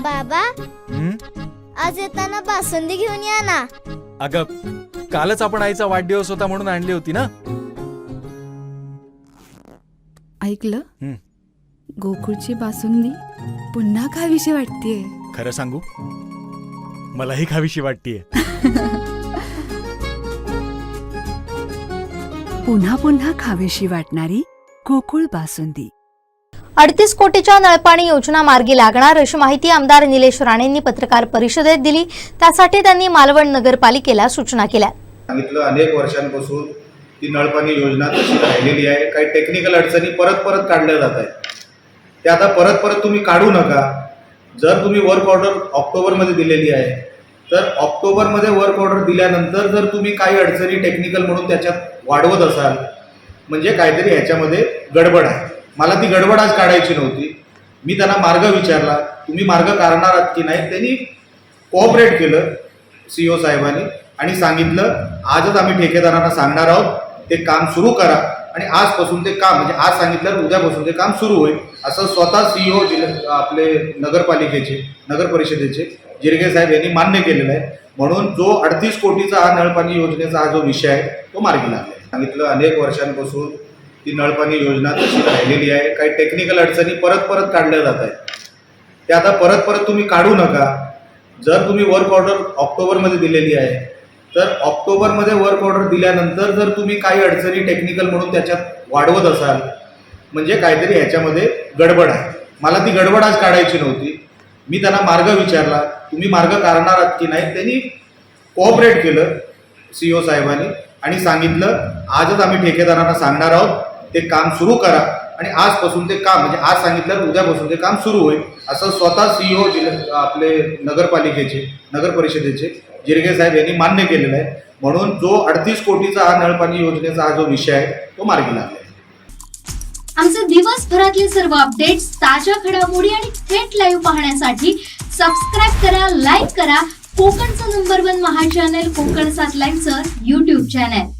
बाबा आज येताना बासुंदी घेऊन या ना. अगं कालच आपण आईचा वाढदिवस होता म्हणून आणली होती ना. ऐकलं, गोकुळची बासुंदी पुन्हा खावीशी वाटतेय. खरं सांगू, मलाही खावीशी वाटतेय. पुन्हा पुन्हा खावीशी वाटणारी गोकुळ बासुंदी. 38 कोटीच्या नळपाणी योजना मार्गी लागणार अशी माहिती आमदार निलेश राणेंनी पत्रकार परिषदेत दिली. त्यासाठी त्यांनी मालवण नगरपालिकेला सूचना केल्या. सांगितलं अनेक वर्षांपासून ती नळपाणी योजना तशी राहिलेली आहे. काही टेक्निकल अडचणी परत काढल्या जात आहेत. ते आता परत तुम्ही काढू नका. जर तुम्ही वर्क ऑर्डर ऑक्टोबरमध्ये दिलेली आहे तर ऑक्टोबरमध्ये वर्क ऑर्डर दिल्यानंतर जर तुम्ही काही अडचणी टेक्निकल म्हणून त्याच्यात वाढवत असाल म्हणजे काहीतरी ह्याच्यामध्ये गडबड आहे. मला ती गडबड आज काढायची नव्हती. मी त्यांना मार्ग विचारला, तुम्ही मार्ग काढणार आहात की नाही. त्यांनी कोऑपरेट केलं CEO साहेबांनी आणि सांगितलं आजच आम्ही ठेकेदारांना सांगणार आहोत ते काम सुरू करा आणि आजपासून ते काम म्हणजे आज सांगितलं उद्यापासून ते काम सुरू होईल असं स्वतः CEO आपले नगरपालिकेचे नगर परिषदेचे जिरगे साहेब यांनी मान्य केलेलं आहे. म्हणून जो 38 कोटीचा हा नळपाणी योजनेचा हा जो विषय आहे तो मार्गी लागला. सांगितलं अनेक वर्षांपासून ती नळपाणी योजना तशी राहिलेली आहे. काही टेक्निकल अडचणी परत काढल्या जात आहेत. ते आता परत तुम्ही काढू नका. जर तुम्ही वर्क ऑर्डर ऑक्टोबरमध्ये दिलेली आहे तर ऑक्टोबरमध्ये वर्क ऑर्डर दिल्यानंतर जर तुम्ही काही अडचणी टेक्निकल म्हणून त्याच्यात वाढवत असाल म्हणजे काहीतरी ह्याच्यामध्ये गडबड आहे. मला ती गडबड आज काढायची नव्हती. मी त्यांना मार्ग विचारला, तुम्ही मार्ग काढणार आहात की नाही. त्यांनी कोऑपरेट केलं CEO साहेबांनी आणि सांगितलं आजच आम्ही ठेकेदारांना सांगणार आहोत ते काम सुरू करा आणि आजपासून ते काम म्हणजे आज सांगितलं उद्यापासून ते काम सुरू होईल असं स्वतः CEO आपले नगरपालिकेचे नगर परिषदेचे जिरगे साहेब यांनी मान्य केलेलं आहे. म्हणून जो 38 कोटीचा हा नळपाणी योजनेचा हा जो विषय आहे तो मार्गी लागला. आमचे दिवसभरातले सर्व अपडेट्स, ताज्या घडामोडी आणि थेट लाईव्ह पाहण्यासाठी सबस्क्राईब करा, लाईक करा कोकणचं नंबर 1 महा चॅनल कोकण 7 लाईव्हचं YouTube चॅनल.